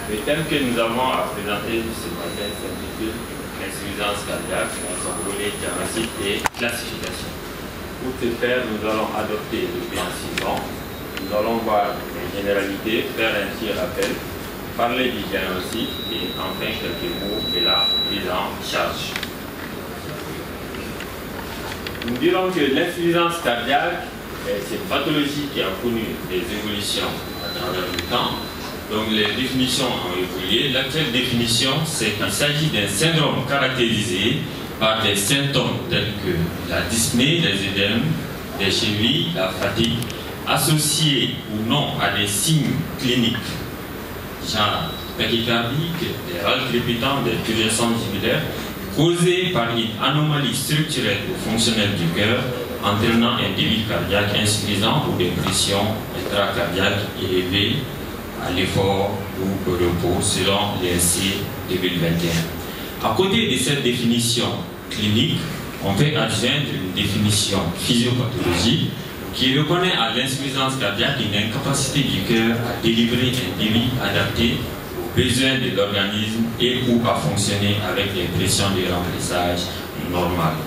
Le thème que nous avons à présenter ce matin s'intitule l'insuffisance cardiaque dans son volet diagnostic et classification. Pour ce faire, nous allons adopter le plan suivant. Nous allons voir les généralités, faire un petit rappel, parler du diagnostic et enfin quelques mots de la prise en charge. Nous dirons que l'insuffisance cardiaque est une pathologie qui a connu des évolutions à travers le temps. Donc les définitions ont évolué. L'actuelle définition, c'est qu'il s'agit d'un syndrome caractérisé par des symptômes tels que la dyspnée, les édèmes, des chevilles, la fatigue, associés ou non à des signes cliniques, genre tachycardique, des râles crépitants, des turgescences jugulaires, causés par une anomalie structurelle ou fonctionnelle du cœur, entraînant un débit cardiaque insuffisant ou des pressions intracardiaques élevées à l'effort ou au repos selon l'INSEE 2021. À côté de cette définition clinique, on peut adjoindre une définition physiopathologique qui reconnaît à l'insuffisance cardiaque une incapacité du cœur à délivrer un débit adapté aux besoins de l'organisme et ou à fonctionner avec les pressions de remplissage normales.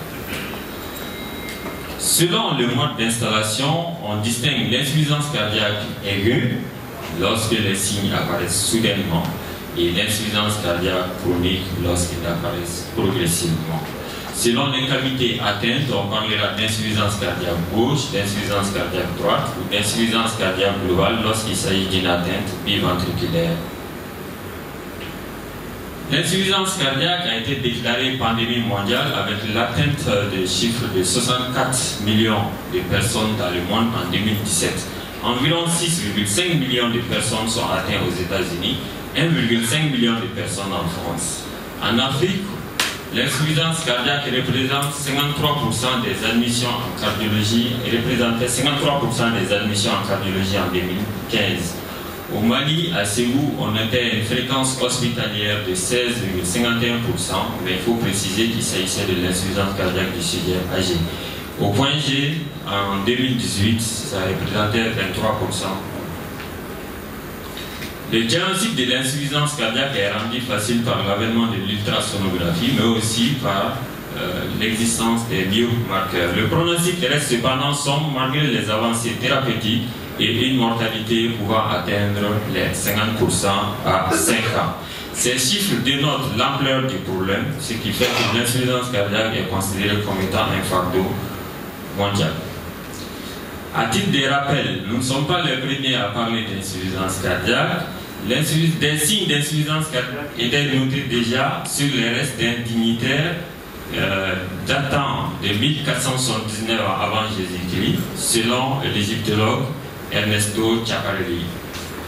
Selon le mode d'installation, on distingue l'insuffisance cardiaque aiguë lorsque les signes apparaissent soudainement et l'insuffisance cardiaque chronique lorsqu'ils apparaissent progressivement. Selon les cavités atteintes, on parlera d'insuffisance cardiaque gauche, d'insuffisance cardiaque droite ou d'insuffisance cardiaque globale lorsqu'il s'agit d'une atteinte biventriculaire. L'insuffisance cardiaque a été déclarée pandémie mondiale avec l'atteinte de chiffres de 64 millions de personnes dans le monde en 2017. Environ 6,5 millions de personnes sont atteintes aux États-Unis, 1,5 million de personnes en France. En Afrique, l'insuffisance cardiaque représente 53% des admissions en cardiologie et représentait 53% des admissions en cardiologie en 2015. Au Mali, à Ségou, on était à une fréquence hospitalière de 16,51%, mais il faut préciser qu'il s'agissait de l'insuffisance cardiaque du sujet âgé. Au point G, en 2018, ça représentait 23%. Le diagnostic de l'insuffisance cardiaque est rendu facile par l'avènement de l'ultrasonographie, mais aussi par l'existence des biomarqueurs. Le pronostic reste cependant sombre malgré les avancées thérapeutiques et une mortalité pouvant atteindre les 50% à 5 ans. Ces chiffres dénotent l'ampleur du problème, ce qui fait que l'insuffisance cardiaque est considérée comme étant un fardeau mondial. À titre de rappel, nous ne sommes pas les premiers à parler d'insuffisance cardiaque. Des signes d'insuffisance cardiaque étaient notés déjà sur les restes d'un dignitaire datant de 1479 avant Jésus-Christ, selon l'égyptologue Ernesto Schiaparelli.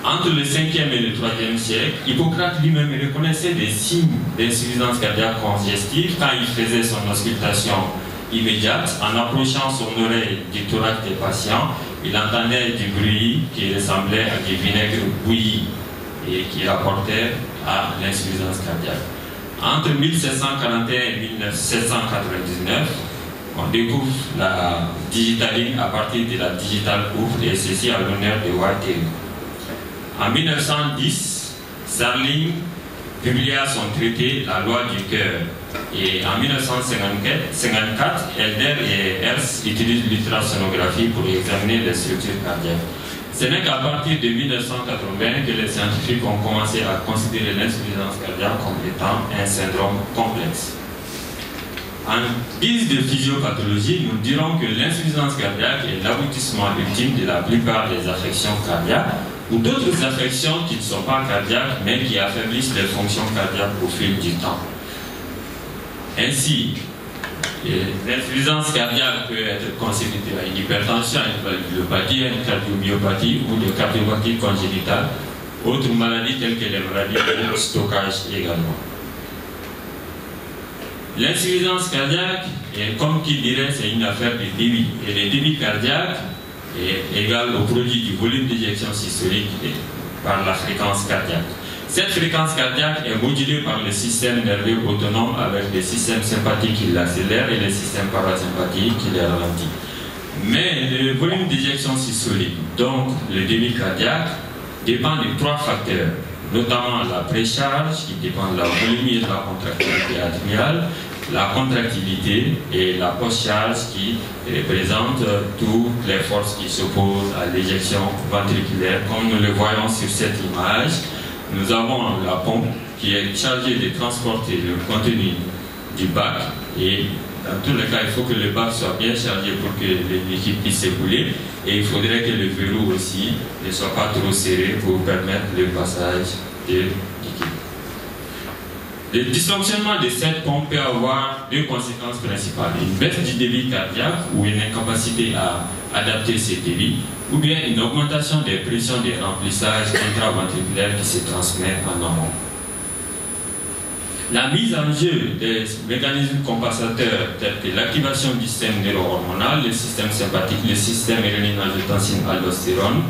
Entre le 5e et le 3e siècle, Hippocrate lui-même reconnaissait des signes d'insuffisance cardiaque congestive quand il faisait son auscultation immédiate. En approchant son oreille du thorax des patients, il entendait du bruit qui ressemblait à du vinaigre bouilli et qui rapportait à l'insuffisance cardiaque. Entre 1741 et 1799, on découvre la digitaline à partir de la digital courte et ceci à l'honneur de Whitehead. En 1910, Sarling publia son traité La loi du cœur et en 1954, Elder et Hertz utilisent l'ultrasonographie pour examiner les structures cardiaques. Ce n'est qu'à partir de 1980 que les scientifiques ont commencé à considérer l'insuffisance cardiaque comme étant un syndrome complexe. En guise de physiopathologie, nous dirons que l'insuffisance cardiaque est l'aboutissement ultime de la plupart des affections cardiaques ou d'autres affections qui ne sont pas cardiaques mais qui affaiblissent les fonctions cardiaques au fil du temps. Ainsi, l'insuffisance cardiaque peut être consécutée à une hypertension, à une valvulopathie, à une cardiomyopathie ou de cardiopathie congénitale, autres maladies telles que les maladies de stockage également. L'insuffisance cardiaque, comme qui dirait, c'est une affaire de débit. Et le débit cardiaque est égal au produit du volume d'éjection systolique par la fréquence cardiaque. Cette fréquence cardiaque est modulée par le système nerveux autonome avec les systèmes sympathiques qui l'accélèrent et les systèmes parasympathiques qui les ralentissent. Mais le volume d'éjection systolique, donc le débit cardiaque, dépend de trois facteurs. notamment la précharge qui dépend de la volumétrie et de la contractilité atriale, la contractilité et la post-charge qui représente toutes les forces qui s'opposent à l'éjection ventriculaire. Comme nous le voyons sur cette image, nous avons la pompe qui est chargée de transporter le contenu du bac, et dans tous les cas il faut que le bac soit bien chargé pour que le liquide puisse s'écouler, et il faudrait que le verrou aussi ne soit pas trop serré pour permettre le passage de liquide. Le dysfonctionnement de cette pompe peut avoir deux conséquences principales: une baisse du débit cardiaque ou une incapacité à adapter ces débits, ou bien une augmentation des pressions de remplissage intraventriculaire qui se transmet en amont. La mise en jeu des mécanismes compensateurs tels que l'activation du système neuro-hormonal, le système sympathique, le système rénine-angiotensine-aldostérone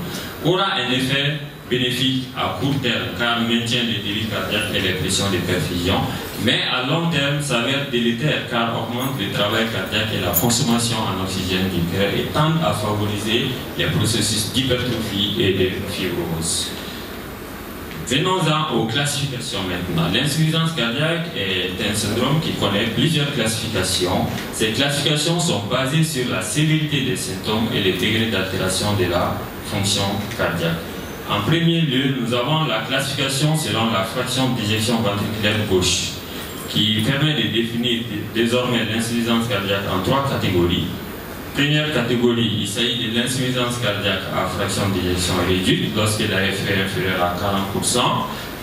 aura un effet bénéfique à court terme car maintient les débits cardiaques et les pressions de perfusion, mais à long terme s'avère délétère car augmente le travail cardiaque et la consommation en oxygène du cœur et tend à favoriser les processus d'hypertrophie et de fibrose. Venons-en aux classifications maintenant. L'insuffisance cardiaque est un syndrome qui connaît plusieurs classifications. Ces classifications sont basées sur la sévérité des symptômes et les degrés d'altération de la fonction cardiaque. En premier lieu, nous avons la classification selon la fraction d'éjection ventriculaire gauche, qui permet de définir désormais l'insuffisance cardiaque en trois catégories. Première catégorie, il s'agit de l'insuffisance cardiaque à fraction d'éjection réduite lorsque la F est inférieure à 40%.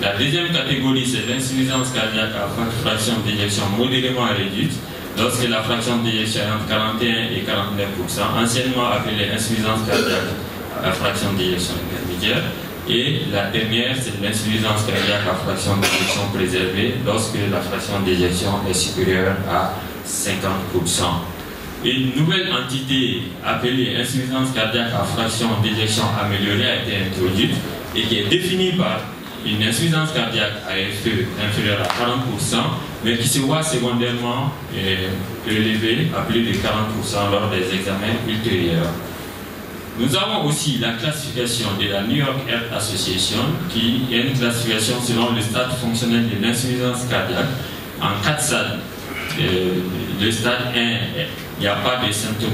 La deuxième catégorie, c'est l'insuffisance cardiaque à fraction d'éjection modérément réduite lorsque la fraction d'éjection est entre 41 et 49%, anciennement appelée insuffisance cardiaque à fraction d'éjection intermédiaire. Et la dernière, c'est l'insuffisance cardiaque à fraction d'éjection préservée lorsque la fraction d'éjection est supérieure à 50%. Une nouvelle entité appelée insuffisance cardiaque à fraction d'éjection améliorée a été introduite et qui est définie par une insuffisance cardiaque à FE inférieure à 40%, mais qui se voit secondairement élevée à plus de 40% lors des examens ultérieurs. Nous avons aussi la classification de la New York Heart Association, qui est une classification selon le stade fonctionnel de l'insuffisance cardiaque en 4 stades. Le stade 1, il n'y a pas de symptômes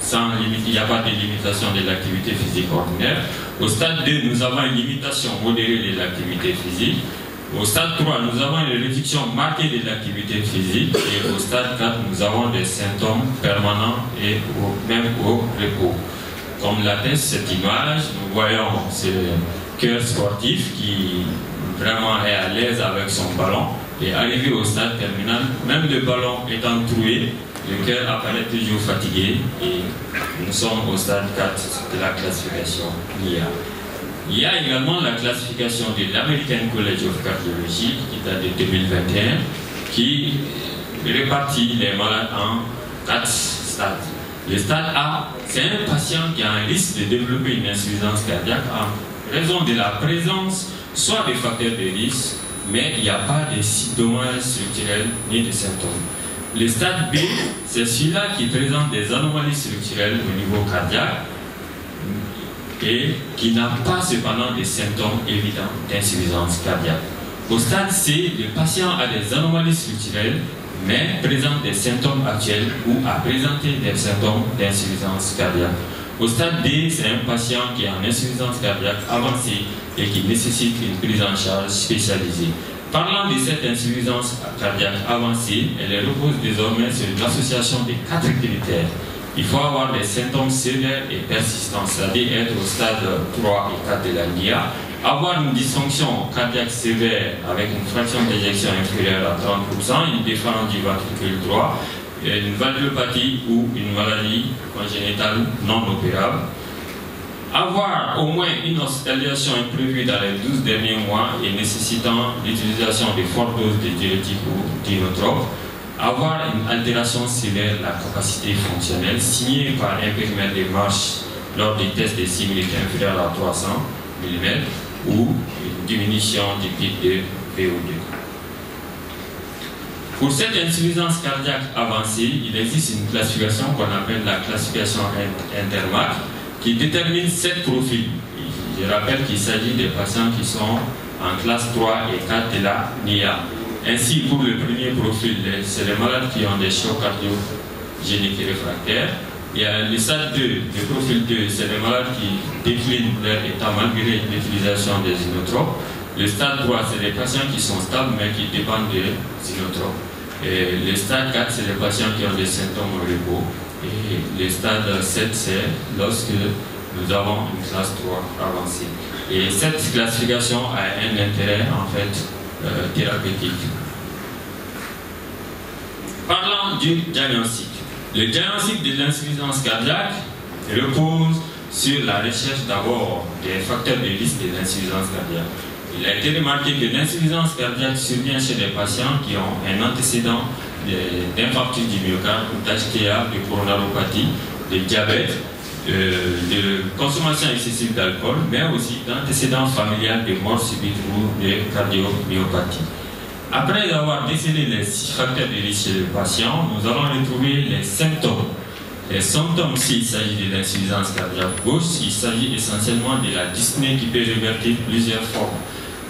sans limite, il n'y a pas de limitation de l'activité physique ordinaire. Au stade 2, nous avons une limitation modérée de l'activité physique. Au stade 3, nous avons une réduction marquée de l'activité physique. Et au stade 4, nous avons des symptômes permanents et même au repos. Comme l'atteste cette image, nous voyons ce cœur sportif qui vraiment est à l'aise avec son ballon. Et arrivé au stade terminal, même le ballon étant troué, le cœur apparaît toujours fatigué et nous sommes au stade 4 de la classification NIA. Il y a également la classification de l'American College of Cardiology qui date de 2021 qui répartit les malades en 4 stades. Le stade A, c'est un patient qui a un risque de développer une insuffisance cardiaque en raison de la présence soit des facteurs de risque, mais il n'y a pas de dommages structurels ni de symptômes. Le stade B, c'est celui-là qui présente des anomalies structurelles au niveau cardiaque et qui n'a pas cependant des symptômes évidents d'insuffisance cardiaque. Au stade C, le patient a des anomalies structurelles mais présente des symptômes actuels ou a présenté des symptômes d'insuffisance cardiaque. Au stade D, c'est un patient qui a une insuffisance cardiaque avancée et qui nécessite une prise en charge spécialisée. Parlant de cette insuffisance cardiaque avancée, elle repose désormais sur l'association de 4 critères. Il faut avoir des symptômes sévères et persistants, c'est-à-dire être au stade 3 et 4 de la NIA, avoir une dysfonction cardiaque sévère avec une fraction d'éjection inférieure à 30%, une déférence du ventricule droit, une valvulopathie ou une maladie congénitale non opérable, avoir au moins une hospitalisation imprévue dans les 12 derniers mois et nécessitant l'utilisation de fortes doses de diurétiques ou d'inotropes, avoir une altération sévère de la capacité fonctionnelle signée par un périmètre de marche lors des tests de 6 minutes inférieur à 300 mm ou une diminution du pic de VO2. Pour cette insuffisance cardiaque avancée, il existe une classification qu'on appelle la classification Intermark qui détermine 7 profils. Je rappelle qu'il s'agit des patients qui sont en classe 3 et 4 de la NIA. Ainsi, pour le premier profil, c'est les malades qui ont des chocs cardiogéniques réfractaires. Il y a le stade 2, le profil 2, c'est les malades qui déclinent leur état malgré l'utilisation des inotropes. Le stade 3, c'est les patients qui sont stables mais qui dépendent des inotropes. Et le stade 4, c'est les patients qui ont des symptômes au repos. Et le stade 7, c'est lorsque nous avons une classe 3 avancée. Et cette classification a un intérêt en fait thérapeutique. Parlant du diagnostic. Le diagnostic de l'insuffisance cardiaque repose sur la recherche d'abord des facteurs de risque de l'insuffisance cardiaque. Il a été remarqué que l'insuffisance cardiaque survient chez des patients qui ont un antécédent d'infarctus du myocarde, d'HTA, de coronaropathie, de diabète, de consommation excessive d'alcool, mais aussi d'antécédents familial de mort subite ou de cardiomyopathie. Après avoir décelé les 6 facteurs de risque chez le patient, nous allons retrouver les symptômes. Les symptômes, s'il s'agit de l'insuffisance cardiaque gauche, il s'agit essentiellement de la dyspnée qui peut revêtir plusieurs formes,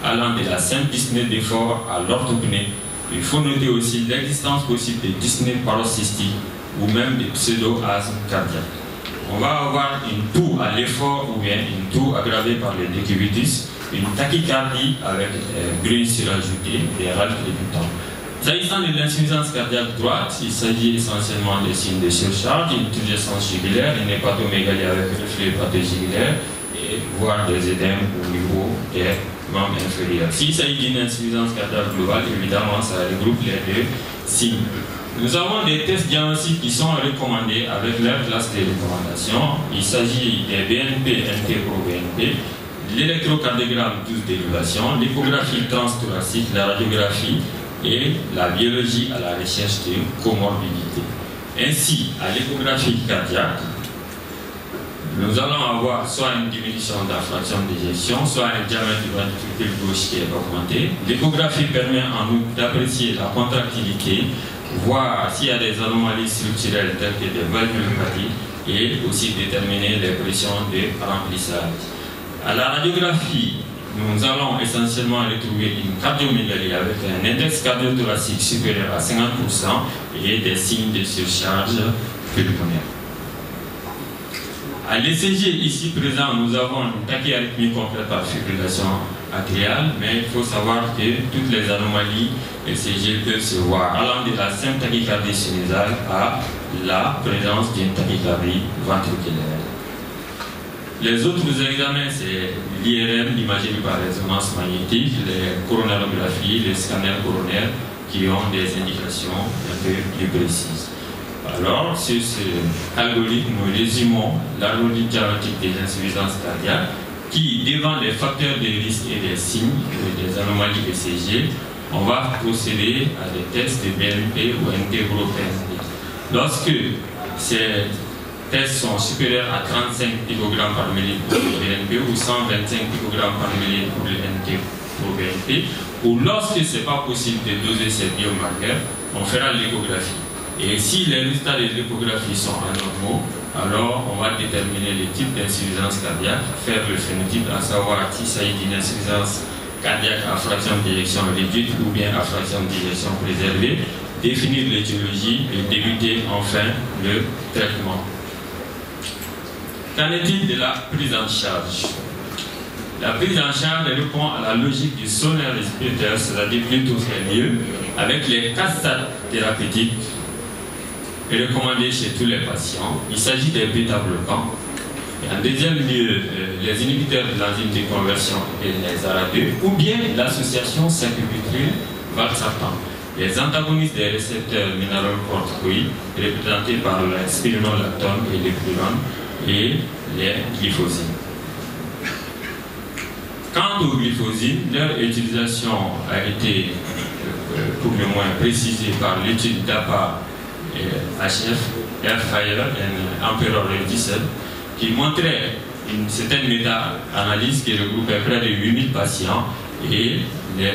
allant de la simple dyspnée d'effort à l'orthopnée. Il faut noter aussi l'existence possible de dyspnée paroxystique ou même de pseudo-asthme cardiaque. On va avoir une toux à l'effort ou bien une toux aggravée par les décubitus, une tachycardie avec bruit surajouté et râles crépitants. S'agissant de l'insuffisance cardiaque droite, il s'agit essentiellement des signes de surcharge, une turgescence jugulaire, une hépatomégalie avec reflux hépatogugulaire et voire des édèmes au niveau des membres inférieurs. S'il s'agit d'une insuffisance cardiaque globale, évidemment, ça regroupe les deux signes. Nous avons des tests diagnostiques qui sont recommandés avec leur classe de recommandation. Il s'agit des BNP, NT-proBNP, l'électrocardiogramme 12 dérivation, l'échographie transthoracique, la radiographie et la biologie à la recherche de comorbidité. Ainsi, à l'échographie cardiaque, nous allons avoir soit une diminution de la fraction d'éjection, soit un diamètre du ventricule gauche qui est augmenté. L'échographie permet en outre d'apprécier la contractilité, voir s'il y a des anomalies structurelles telles que des valvulopathies et aussi déterminer les pressions de remplissage. À la radiographie, nous allons essentiellement retrouver une cardiomégalie avec un index cardiothoracique supérieur à 50% et des signes de surcharge pulmonaire. À l'ECG ici présent, nous avons une tachyarrhythmie complète par fibrillation atriale, mais il faut savoir que toutes les anomalies ECG peuvent se voir allant de la simple tachycardie sinusale à la présence d'une tachycardie ventriculaire. Les autres examens, c'est l'IRM, l'imagerie par résonance magnétique, les coronarographies, les scanners coronaires qui ont des indications un peu plus précises. Alors, sur ce algorithme, nous résumons l'algorithme diagnostique des insuffisances cardiaques qui, devant les facteurs de risque et des signes des anomalies ECG, on va procéder à des tests de BNP ou NT-proBNP. Lorsque ces tests sont supérieurs à 35 picogrammes par millilitre pour le BNP ou 125 picogrammes par millilitre pour le NT-proBNP, ou lorsque ce n'est pas possible de doser ces biomarqueurs, on fera l'échographie. Et si les résultats de l'échographie sont anormaux, alors on va déterminer le type d'insuffisance cardiaque, faire le phénotype, à savoir s'il s'agit d'une insuffisance cardiaque à fraction d'éjection réduite ou bien à fraction d'éjection préservée, définir l'étiologie et débuter enfin le traitement. Qu'en est-il de la prise en charge? La prise en charge répond à la logique du sonneau respirateur, c'est-à-dire plutôt c'est mieux, avec les 4 stades thérapeutiques recommandés chez tous les patients. Il s'agit des bêta-bloquants. Et en deuxième lieu, les inhibiteurs de l'enzyme de conversion et les ARA2, ou bien l'association sacubitril-valsartan. Les antagonistes des récepteurs minéralocorticoïdes, représentés par la spironolactone et l'épurone, et les glyphosines. Quant aux glyphosines, leur utilisation a été pour le moins précisée par l'étude d'APA HF, Airfire et Emperor 17, qui montrait une certaine méta-analyse qui regroupait près de 8000 patients et les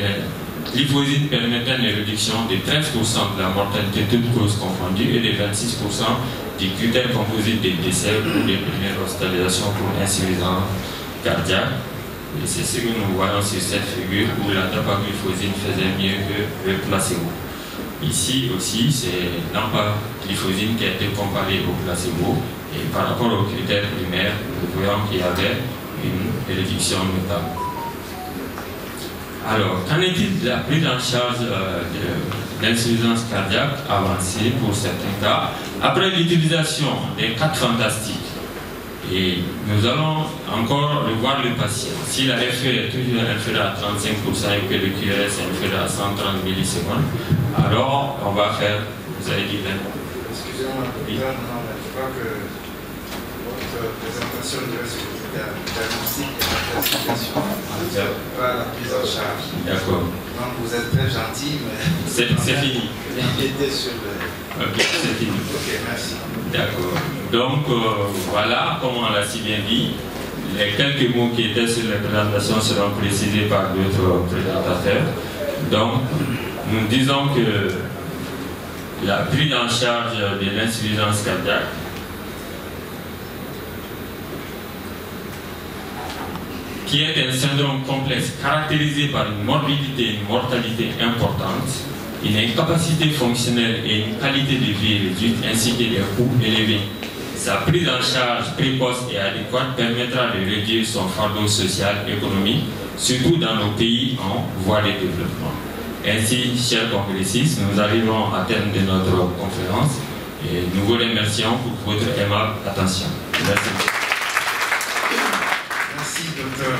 glyphosines permettaient une réduction de 13% de la mortalité toute cause confondue et de 26% du critère composite des décès ou des premières hospitalisations pour insuffisance cardiaque Et c'est ce que nous voyons sur cette figure où la dapagliflozine faisait mieux que le placebo. Ici aussi, c'est l'empagliflozine qui a été comparée au placebo. Et par rapport aux critères primaires, nous voyons qu'il y avait une réduction notable. Alors, qu'en est-il de la prise en charge de l'insuffisance cardiaque avancée pour certains cas après l'utilisation des 4 fantastiques? Et nous allons encore revoir le patient. Si la FE est toujours inférieure à 35% et que le QRS est inférieur à 130 millisecondes, alors on va faire, vous avez dit bien. Excusez-moi, oui. Je crois que votre présentation devait se limiter à la diagnostic et la classification, pas la prise en charge. D'accord. Donc vous êtes très gentil, mais c'est fini. Empiétez sur le... Ok, c'est fini. Ok, merci. D'accord. Donc voilà, comme on l'a si bien dit, les quelques mots qui étaient sur la présentation seront précisés par d'autres présentateurs. Donc, nous disons que la prise en charge de l'insuffisance cardiaque qui est un syndrome complexe caractérisé par une morbidité et une mortalité importante, une incapacité fonctionnelle et une qualité de vie réduite ainsi que des coûts élevés. Sa prise en charge précoce et adéquate permettra de réduire son fardeau social et économique, surtout dans nos pays en voie de développement. Ainsi, chers congressistes, nous arrivons à terme de notre conférence et nous vous remercions pour votre aimable attention. Merci. Merci, docteur.